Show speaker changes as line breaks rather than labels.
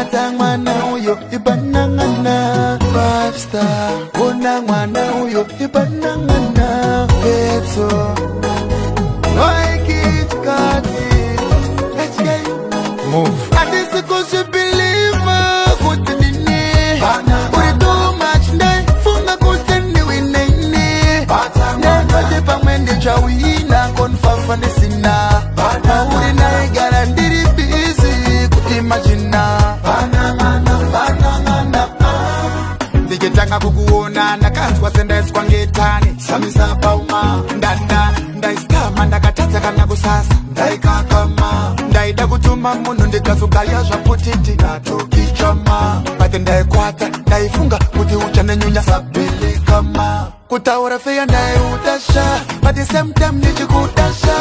Bata mwana uyo ibanangana 5 star. Ona mwana uyo ibanangana Petso like it got it. Let's get move. And this is cause you believe good in it. Put it too much day. Funga kuteni winene. Never jepa mwende chawina konfafa nisina. Uri na igara ndiri busy kuimagina. Ndiketanga kukuona nakanzwa sendeswa ngetani. Samisa pauma ndanda ndaistama ndakatatsa kana kusasa ndaikakama ndaida kutuma munhu ndikasukalya zvaputiti ndatokichama bate ndaikwata ndaifunga kuti uchananyunya sabelikama kutaura feya ndaiutasha but the same time ndichikudasha